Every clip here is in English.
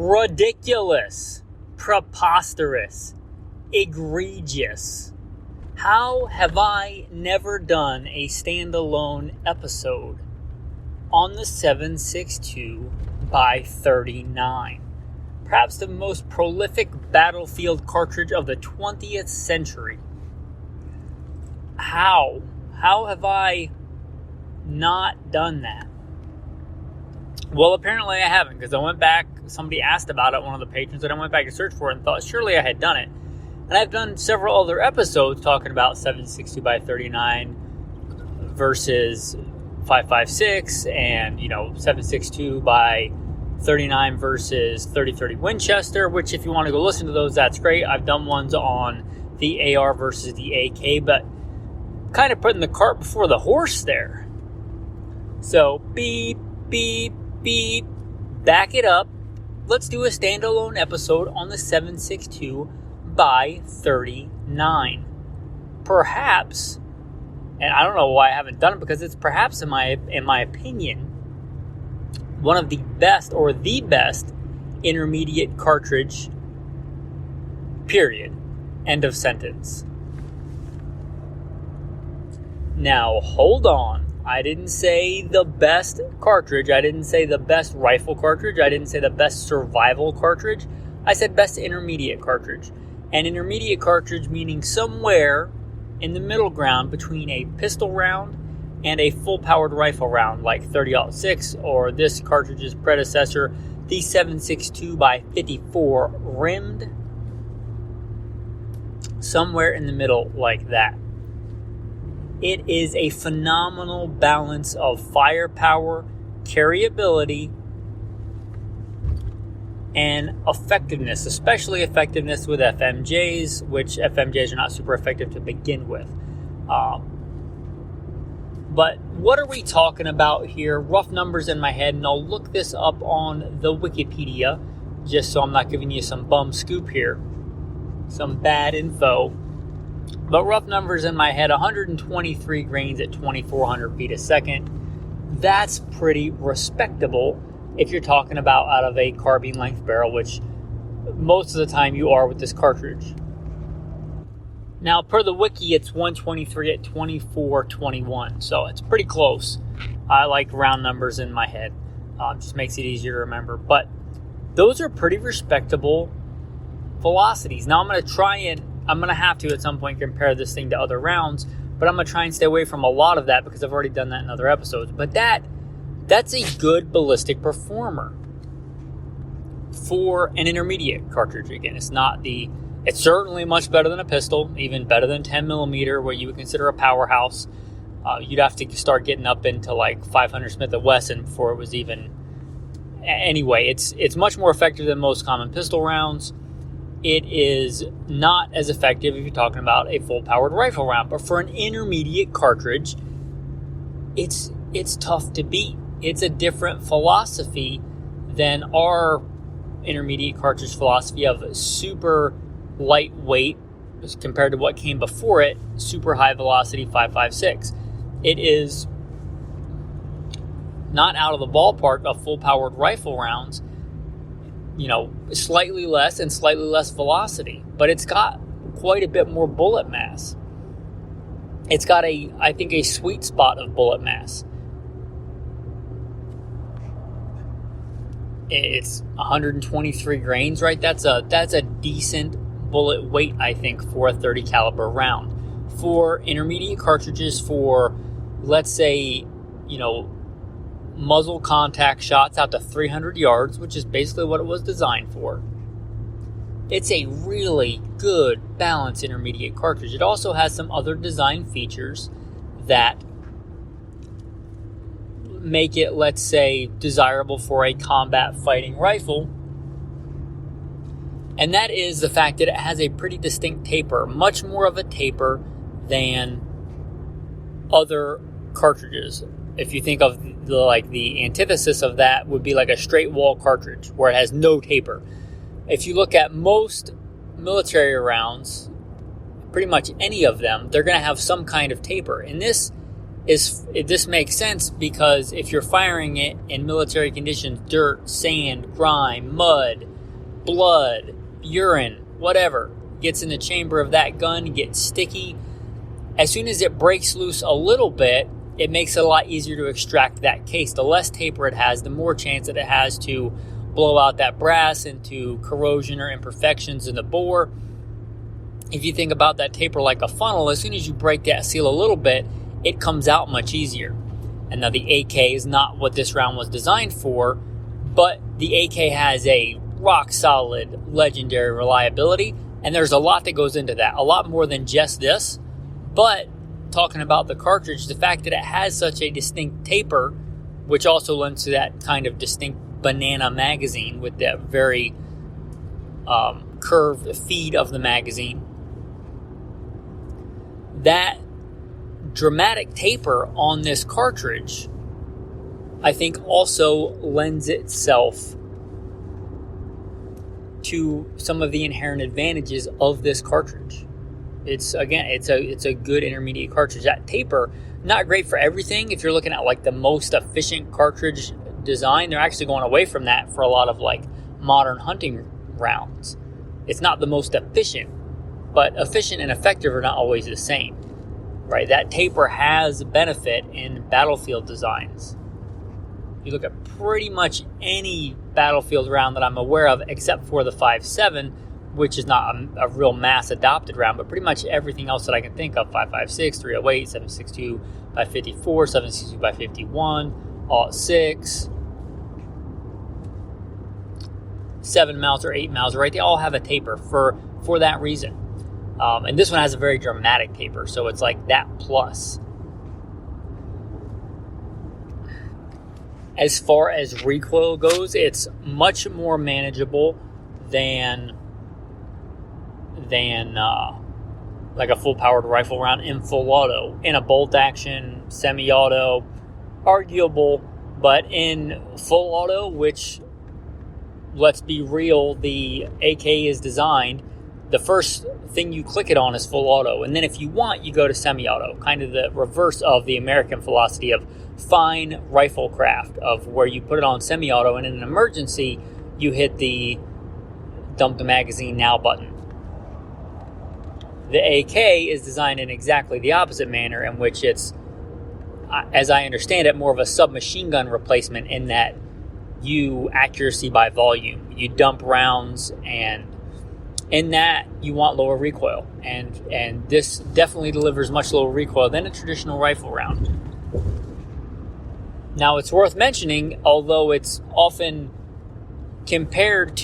Ridiculous. Preposterous. Egregious. How have I never done a standalone episode on the 7.62 by 39? Perhaps the most prolific battlefield cartridge of the 20th century. How? How have I not done that? Well, apparently I haven't, because I went back, somebody asked about it, one of the patrons, and I went back to search for it and thought surely I had done it. And I've done several other episodes talking about 7.62 by 39 versus 5.56 and, 7.62 by 39 versus 30-30 Winchester, which if you want to go listen to those, that's great. I've done ones on the AR versus the AK, but kind of putting the cart before the horse there. So, beep, beep, beep, back it up. Let's do a standalone episode on the 7.62 by 39. Perhaps, and I don't know why I haven't done it, because it's perhaps, in my opinion, one of the best or the best intermediate cartridge, period. End of sentence. Now, hold on. I didn't say the best cartridge. I didn't say the best rifle cartridge. I didn't say the best survival cartridge. I said best intermediate cartridge. An intermediate cartridge meaning somewhere in the middle ground between a pistol round and a full-powered rifle round, like 30-06 or this cartridge's predecessor, the 7.62 by 54 rimmed. Somewhere in the middle like that. It is a phenomenal balance of firepower, carryability, and effectiveness, especially effectiveness with FMJs, which FMJs are not super effective to begin with. But what are we talking about here? Rough numbers in my head, and I'll look this up on the Wikipedia, just so I'm not giving you some bum scoop here, some bad info. But rough numbers in my head, 123 grains at 2,400 feet a second. That's pretty respectable if you're talking about out of a carbine length barrel, which most of the time you are with this cartridge. Now, per the wiki, it's 123 at 2421, so it's pretty close. I like round numbers in my head. Just makes it easier to remember. But those are pretty respectable velocities. Now, I'm going to have to at some point compare this thing to other rounds, but I'm going to try and stay away from a lot of that because I've already done that in other episodes. But that's a good ballistic performer for an intermediate cartridge. Again, it's certainly much better than a pistol, even better than 10 millimeter, what you would consider a powerhouse. You'd have to start getting up into like 500 Smith & Wesson before it was even. Anyway, it's much more effective than most common pistol rounds. It is not as effective if you're talking about a full-powered rifle round, but for an intermediate cartridge, it's tough to beat. It's a different philosophy than our intermediate cartridge philosophy of super lightweight as compared to what came before it, super high velocity 5.56. It is not out of the ballpark of full-powered rifle rounds, slightly less and slightly less velocity, but it's got quite a bit more bullet mass. It's got I think a sweet spot of bullet mass. It's 123 grains, right? That's a decent bullet weight, I think, for a 30 caliber round. For intermediate cartridges, for let's say, muzzle contact shots out to 300 yards, which is basically what it was designed for. It's a really good balanced intermediate cartridge. It also has some other design features that make it, let's say, desirable for a combat fighting rifle. And that is the fact that it has a pretty distinct taper, much more of a taper than other cartridges. If you think of the antithesis of that would be like a straight wall cartridge where it has no taper. If you look at most military rounds, pretty much any of them, they're going to have some kind of taper. And this makes sense because if you're firing it in military conditions, dirt, sand, grime, mud, blood, urine, whatever, gets in the chamber of that gun, gets sticky. As soon as it breaks loose a little bit, it makes it a lot easier to extract that case. The less taper it has, the more chance that it has to blow out that brass into corrosion or imperfections in the bore. If you think about that taper like a funnel, as soon as you break that seal a little bit, it comes out much easier. And now the AK is not what this round was designed for, but the AK has a rock solid, legendary reliability, and there's a lot that goes into that. A lot more than just this, but talking about the cartridge, the fact that it has such a distinct taper, which also lends to that kind of distinct banana magazine with that very curved feed of the magazine, that dramatic taper on this cartridge, I think, also lends itself to some of the inherent advantages of this cartridge. It's a good intermediate cartridge. That taper, not great for everything. If you're looking at like the most efficient cartridge design, they're actually going away from that for a lot of like modern hunting rounds. It's not the most efficient, but efficient and effective are not always the same. Right, that taper has benefit in battlefield designs. You look at pretty much any battlefield round that I'm aware of, except for the 5.7, which is not a real mass adopted round, but pretty much everything else that I can think of, 5.56, 308, 7.62 by 54, 7.62 by 51, alt 6, 7 Mauser, 8 Mauser, right? They all have a taper for that reason. And this one has a very dramatic taper, so it's like that plus. As far as recoil goes, it's much more manageable than like a full-powered rifle round in full auto. In a bolt action, semi-auto, arguable, but in full auto, which, let's be real, the AK is designed, the first thing you click it on is full auto. And then if you want, you go to semi-auto, kind of the reverse of the American philosophy of fine rifle craft, of where you put it on semi-auto, and in an emergency, you hit the dump the magazine now button. The AK is designed in exactly the opposite manner, in which it's, as I understand it, more of a submachine gun replacement, in that you accuracy by volume. You dump rounds, and in that, you want lower recoil, and this definitely delivers much lower recoil than a traditional rifle round. Now, it's worth mentioning, although it's often paired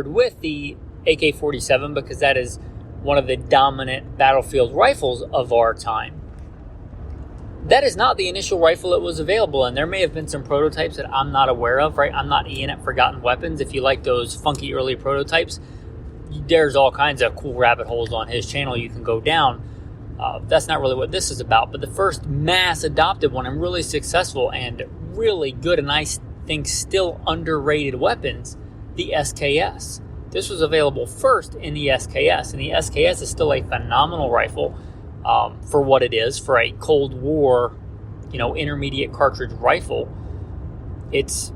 with the AK-47, because that is one of the dominant battlefield rifles of our time, that is not the initial rifle that was available, and there may have been some prototypes that I'm not aware of, right? I'm not Ian at Forgotten Weapons. If you like those funky early prototypes, there's all kinds of cool rabbit holes on his channel you can go down. That's not really what this is about, but the first mass adopted one and really successful and really good, and I think still underrated weapons, the SKS. This was available first in the SKS, and the SKS is still a phenomenal rifle. For what it is, for a Cold War, intermediate cartridge rifle. It's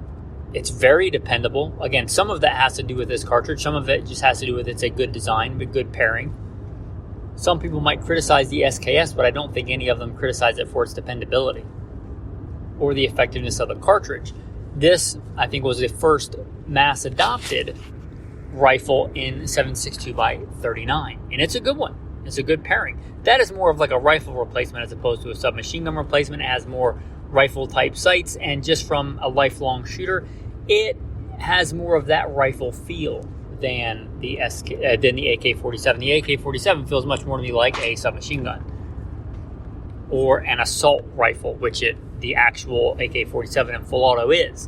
very dependable. Again, some of that has to do with this cartridge. Some of it just has to do with it's a good design, a good pairing. Some people might criticize the SKS, but I don't think any of them criticize it for its dependability or the effectiveness of the cartridge. This, I think, was the first mass adopted rifle in 7.62 by 39, and it's a good one. It's a good pairing. That is more of like a rifle replacement as opposed to a submachine gun replacement. It has more rifle type sights, and just from a lifelong shooter, it has more of that rifle feel than the AK-47. The AK-47 feels much more to me like a submachine gun or an assault rifle, which the actual AK-47 in full auto is.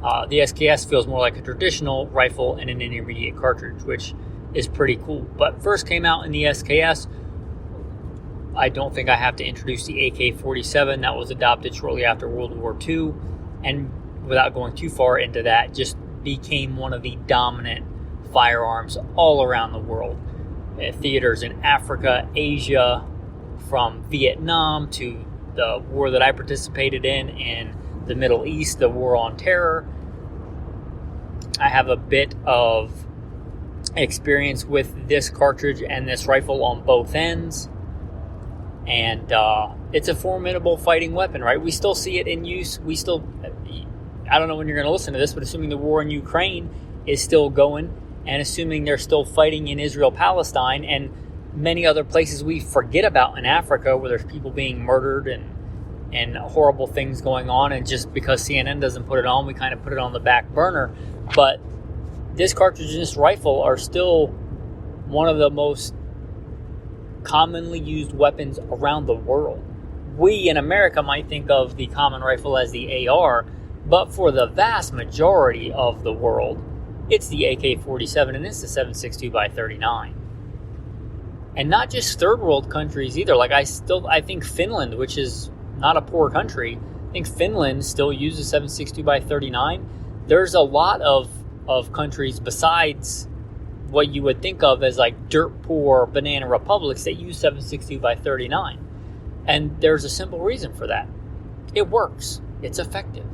The SKS feels more like a traditional rifle and an intermediate cartridge, which is pretty cool. But first came out in the SKS. I don't think I have to introduce the AK-47 that was adopted shortly after World War II, and without going too far into that, just became one of the dominant firearms all around the world. Theaters in Africa, Asia, from Vietnam to the war that I participated in the Middle East, the War on Terror. I have a bit of experience with this cartridge and this rifle on both ends. And it's a formidable fighting weapon, right? We still see it in use. I don't know when you're going to listen to this, but assuming the war in Ukraine is still going, and assuming they're still fighting in Israel, Palestine, and many other places we forget about in Africa where there's people being murdered and horrible things going on, and just because CNN doesn't put it on, we kind of put it on the back burner. But this cartridge and this rifle are still one of the most commonly used weapons around the world. We in America might think of the common rifle as the AR, but for the vast majority of the world, it's the AK-47 and it's the 7.62x39. And not just third world countries either. Like I think Finland, which is not a poor country, I think Finland still uses 7.62x39. There's a lot of countries besides what you would think of as like dirt poor banana republics that use 7.62x39. And there's a simple reason for that. It works. It's effective.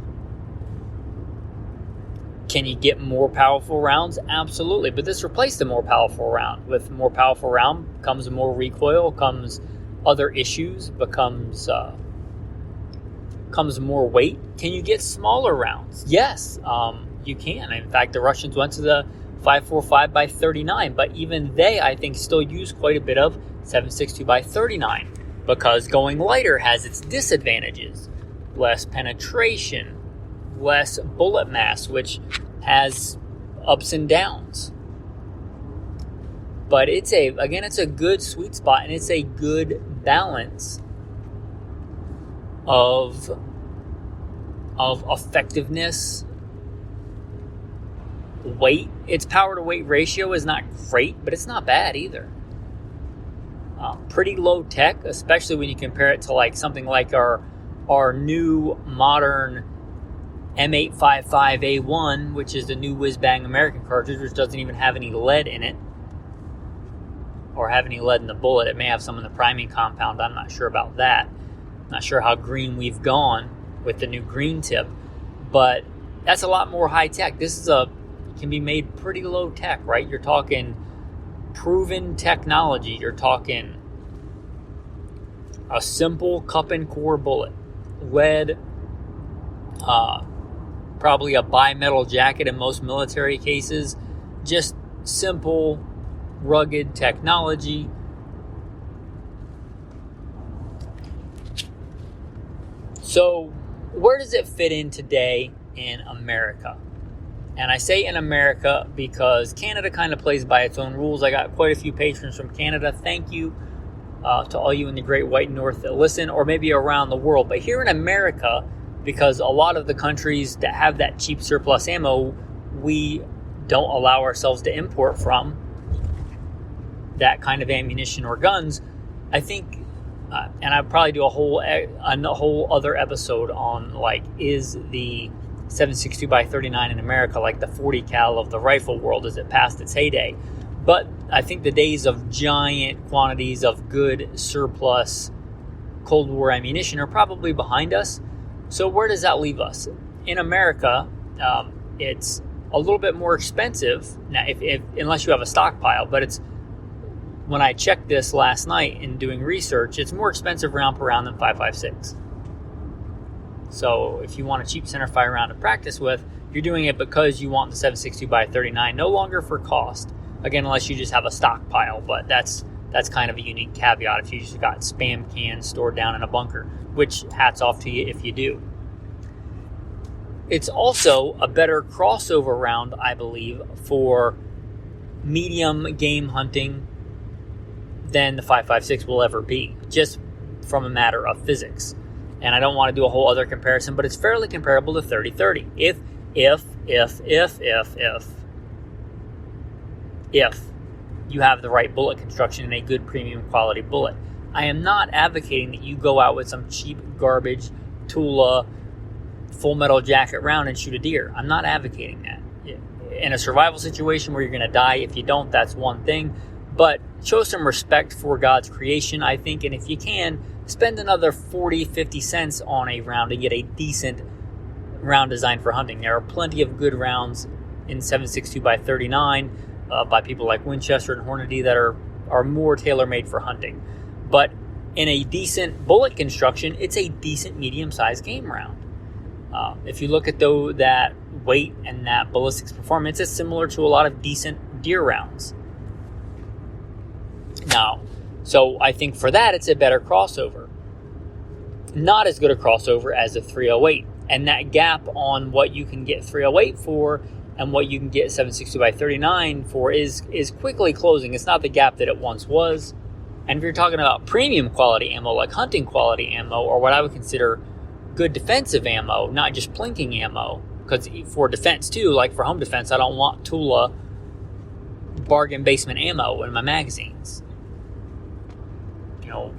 Can you get more powerful rounds? Absolutely. But this replaced a more powerful round. With more powerful round comes more recoil, comes other issues, comes more weight. Can you get smaller rounds? Yes, you can. In fact, the Russians went to the 5.45x39, but even they, I think, still use quite a bit of 7.62x39 because going lighter has its disadvantages. Less penetration, less bullet mass, which has ups and downs. But it's a good sweet spot, and it's a good balance of effectiveness, weight. Its power to weight ratio is not great, but it's not bad either. Pretty low tech, especially when you compare it to like something like our new modern M855A1, which is the new whiz-bang American cartridge, which doesn't even have any lead in it, or have any lead in the bullet. It may have some in the priming compound. I'm not sure about that. Not sure how green we've gone with the new green tip, but that's a lot more high tech. This can be made pretty low tech, right? You're talking proven technology. You're talking a simple cup and core bullet, lead, probably a bimetal jacket in most military cases, just simple, rugged technology. So where does it fit in today in America? And I say in America because Canada kind of plays by its own rules. I got quite a few patrons from Canada. Thank you to all you in the Great White North that listen, or maybe around the world. But here in America, because a lot of the countries that have that cheap surplus ammo, we don't allow ourselves to import from that kind of ammunition or guns. I think, and I'd probably do a whole other episode on like, is the 7.62x39 in America like the 40 cal of the rifle world? Is it past its heyday? But I think the days of giant quantities of good surplus Cold War ammunition are probably behind us. So where does that leave us? In America, it's a little bit more expensive now, unless you have a stockpile. But it's, when I checked this last night in doing research, it's more expensive round per round than 5.56. So if you want a cheap centerfire round to practice with, you're doing it because you want the 7.62x39, no longer for cost. Again, unless you just have a stockpile, but that's kind of a unique caveat if you just got spam cans stored down in a bunker, which hats off to you if you do. It's also a better crossover round, I believe, for medium game hunting than the 5.56 will ever be, just from a matter of physics. And I don't want to do a whole other comparison, but it's fairly comparable to 30-30. If you have the right bullet construction and a good premium quality bullet. I am not advocating that you go out with some cheap garbage Tula full metal jacket round and shoot a deer. I'm not advocating that. In a survival situation where you're going to die, if you don't, that's one thing. But show some respect for God's creation, I think. And if you can, spend another 40, 50 cents on a round to get a decent round designed for hunting. There are plenty of good rounds in 7.62 by 39 by people like Winchester and Hornady that are more tailor-made for hunting. But in a decent bullet construction, it's a decent medium-sized game round. If you look at that weight and that ballistics performance, it's similar to a lot of decent deer rounds. Now, so I think for that, it's a better crossover. Not as good a crossover as a 308. And that gap on what you can get 308 for and what you can get 7.62 by 39 for is quickly closing. It's not the gap that it once was. And if you're talking about premium quality ammo, like hunting quality ammo, or what I would consider good defensive ammo, not just plinking ammo, because for defense too, like for home defense, I don't want Tula bargain basement ammo in my magazines.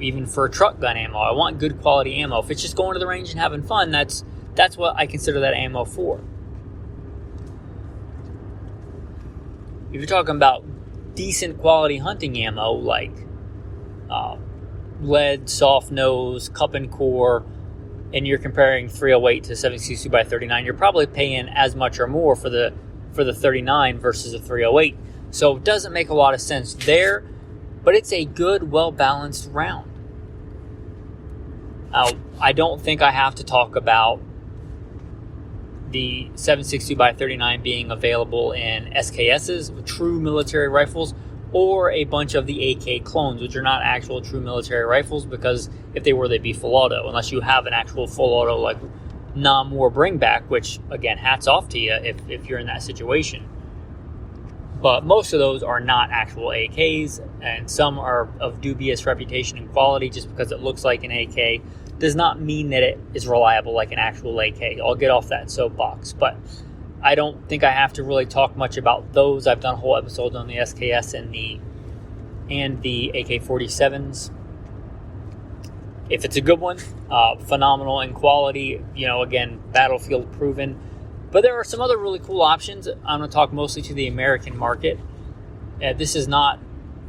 Even for truck gun ammo, I want good quality ammo. If it's just going to the range and having fun, that's what I consider that ammo for. If you're talking about decent quality hunting ammo, like lead, soft nose, cup and core, and you're comparing 308 to 7.62 by 39, you're probably paying as much or more for the 39 versus a 308. So it doesn't make a lot of sense there, but it's a good, well-balanced round. Now, I don't think I have to talk about the 7.62 by 39 being available in SKSs, true military rifles, or a bunch of the AK clones, which are not actual true military rifles, because if they were, they'd be full auto, unless you have an actual full auto like non-war bringback, which, again, hats off to you if you're in that situation. But most of those are not actual AKs, and some are of dubious reputation and quality. Just because it looks like an AK does not mean that it is reliable like an actual AK. I'll get off that soapbox, but I don't think I have to really talk much about those. I've done whole episodes on the SKS and the AK-47s. If it's a good one, phenomenal in quality, again, battlefield proven. But there are some other really cool options. I'm going to talk mostly to the American market. This is not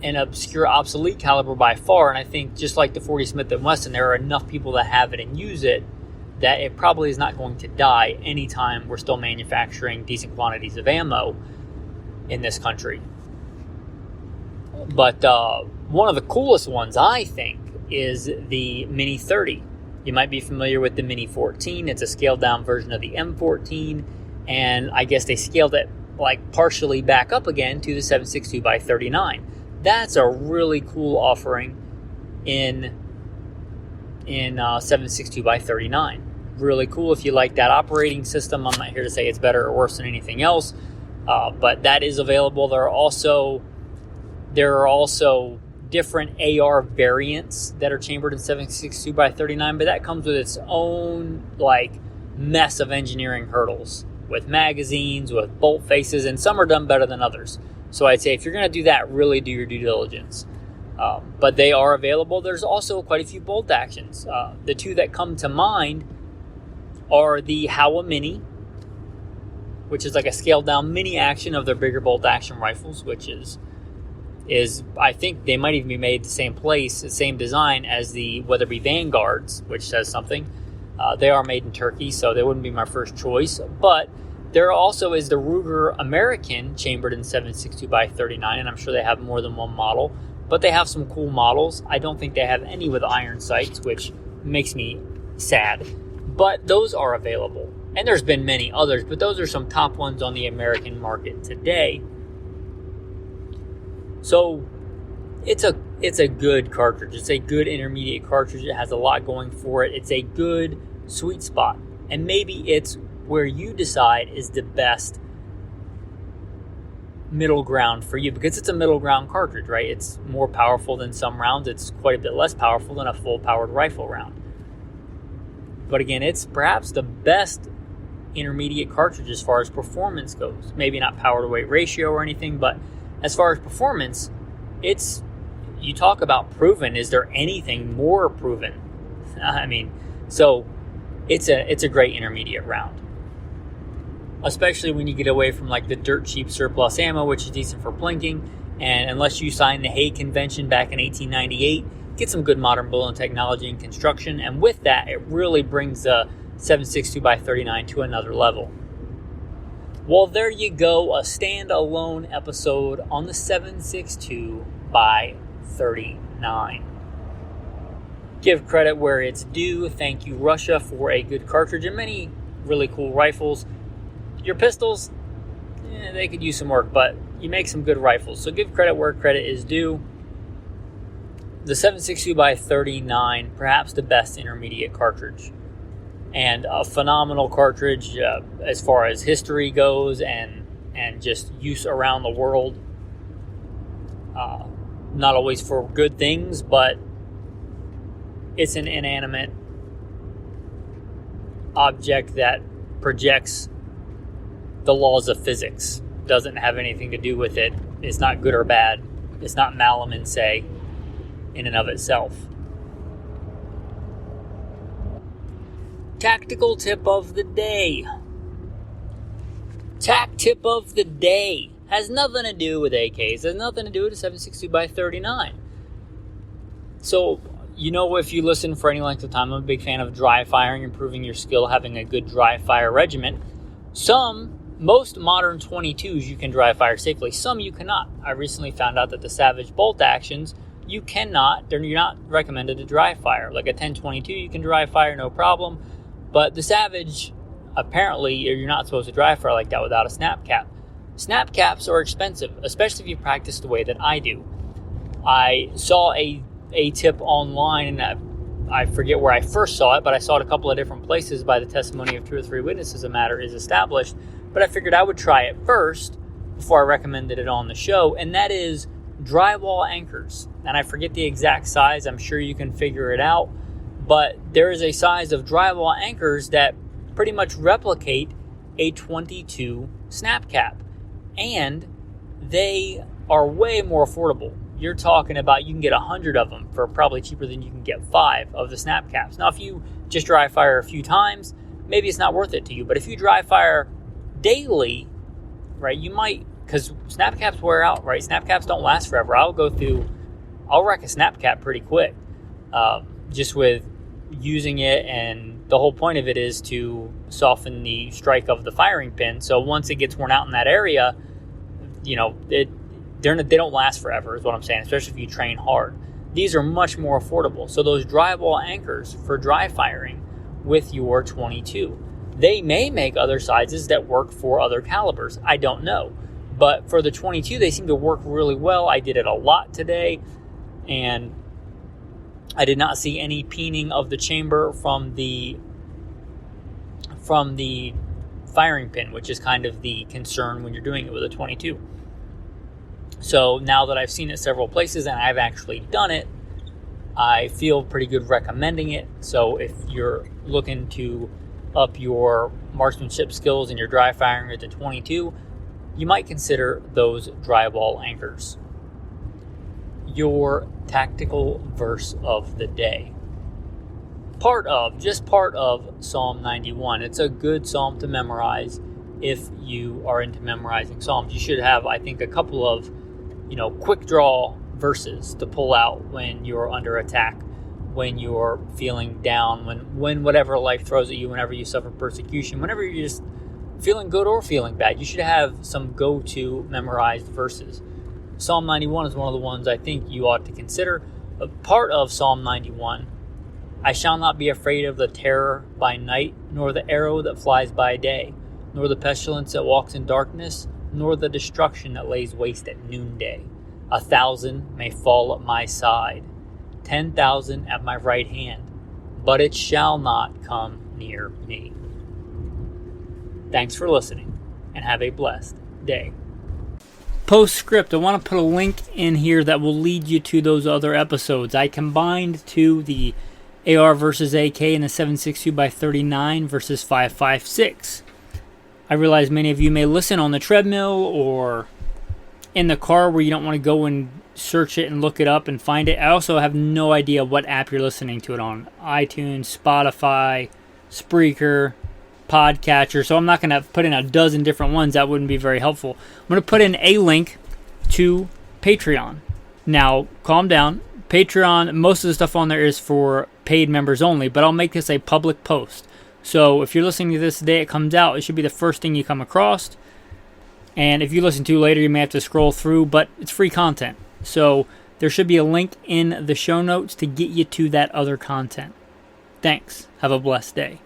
an obscure obsolete caliber by far, and I think just like the 40 Smith & Wesson, there are enough people that have it and use it that it probably is not going to die anytime we're still manufacturing decent quantities of ammo in this country. But one of the coolest ones, I think, is the Mini 30. You might be familiar with the Mini 14. It's a scaled down version of the M14, and I guess they scaled it partially back up again to the 7.62 by 39. That's a really cool offering in 7.62 by 39. Really cool if you like that operating system. I'm not here to say it's better or worse than anything else, but that is available. There are also different AR variants that are chambered in 7.62 by 39, but that comes with its own mess of engineering hurdles with magazines, with bolt faces, and some are done better than others. So I'd say if you're going to do that, really do your due diligence. But they are available. There's also quite a few bolt actions. The two that come to mind are the Howa Mini, which is like a scaled down mini action of their bigger bolt action rifles, which is I think they might even be made the same place, the same design as the Weatherby Vanguards, which says something. They are made in Turkey, so they wouldn't be my first choice. But there also is the Ruger American chambered in 7.62 by 39, and I'm sure they have more than one model. But they have some cool models. I don't think they have any with iron sights, which makes me sad. But those are available. And there's been many others, but those are some top ones on the American market today. So it's a good cartridge. It's a good intermediate cartridge. It has a lot going for it. It's a good sweet spot. And maybe it's where you decide is the best middle ground for you, because it's a middle ground cartridge, right? It's more powerful than some rounds. It's quite a bit less powerful than a full powered rifle round. But again, it's perhaps the best intermediate cartridge as far as performance goes. Maybe not power to weight ratio or anything, but as far as performance, you talk about proven. Is there anything more proven? So it's a great intermediate round, especially when you get away from the dirt cheap surplus ammo, which is decent for plinking. And unless you signed the Hague Convention back in 1898, get some good modern bullet technology and construction. And with that, it really brings the 7.62 by 39 to another level. Well, there you go, a standalone episode on the 7.62 by 39. Give credit where it's due. Thank you, Russia, for a good cartridge and many really cool rifles. Your pistols, they could use some work, but you make some good rifles. So give credit where credit is due. The 7.62 by 39, perhaps the best intermediate cartridge. And a phenomenal cartridge as far as history goes and just use around the world. Not always for good things, but it's an inanimate object that projects the laws of physics. Doesn't have anything to do with it. It's not good or bad. It's not malum in se in and of itself. Tactical tip of the day. Tac tip of the day has nothing to do with AKs. Has nothing to do with the 7.62 by 39. So, if you listen for any length of time, I'm a big fan of dry firing, improving your skill, having a good dry fire regimen. Most modern 22s you can dry fire safely. Some you cannot. I recently found out that the Savage bolt actions, you're not recommended to dry fire. Like a 1022, you can dry fire, no problem. But the Savage, apparently, you're not supposed to dry fire like that without a snap cap. Snap caps are expensive, especially if you practice the way that I do. I saw a tip online, and I forget where I first saw it, but I saw it a couple of different places by the testimony of 2 or 3 witnesses. A matter is established. But I figured I would try it first before I recommended it on the show, and that is drywall anchors. And I forget the exact size. I'm sure you can figure it out. But there is a size of drywall anchors that pretty much replicate a 22 snap cap. And they are way more affordable. You're talking about you can get 100 of them for probably cheaper than you can get 5 of the snap caps. Now, if you just dry fire a few times, maybe it's not worth it to you. But if you dry fire daily, right, you might, because snap caps wear out, right? Snap caps don't last forever. I'll wreck a snap cap pretty quick, just with using it, and the whole point of it is to soften the strike of the firing pin. So once it gets worn out in that area, they don't last forever, is what I'm saying, especially if you train hard. These are much more affordable. So those drywall anchors for dry firing with your 22, they may make other sizes that work for other calibers. I don't know. But for the 22, they seem to work really well. I did it a lot today, and I did not see any peening of the chamber from the firing pin, which is kind of the concern when you're doing it with a 22. So now that I've seen it several places and I've actually done it, I feel pretty good recommending it. So if you're looking to up your marksmanship skills and your dry firing at the 22, you might consider those drywall anchors. Your tactical verse of the day. Just part of Psalm 91. It's a good psalm to memorize if you are into memorizing psalms. You should have, I think, a couple of, quick draw verses to pull out when you're under attack, when you're feeling down, when whatever life throws at you, whenever you suffer persecution, whenever you're just feeling good or feeling bad. You should have some go-to memorized verses. Psalm 91 is one of the ones I think you ought to consider. A part of Psalm 91, I shall not be afraid of the terror by night, nor the arrow that flies by day, nor the pestilence that walks in darkness, nor the destruction that lays waste at noonday. 1,000 may fall at my side, 10,000 at my right hand, but it shall not come near me. Thanks for listening, and have a blessed day. Postscript, I want to put a link in here that will lead you to those other episodes. I combined the AR versus AK and the 7.62 by 39 versus 5.56. I realize many of you may listen on the treadmill or in the car where you don't want to go and search it and look it up and find it. I also have no idea what app you're listening to it on. iTunes, Spotify, Spreaker, Podcatcher. So I'm not going to put in a dozen different ones. That wouldn't be very helpful. I'm going to put in a link to Patreon. Now, calm down. Patreon, most of the stuff on there is for paid members only, but I'll make this a public post. So if you're listening to this the day it comes out, it should be the first thing you come across. And if you listen to later, you may have to scroll through, but it's free content. So there should be a link in the show notes to get you to that other content. Thanks. Have a blessed day.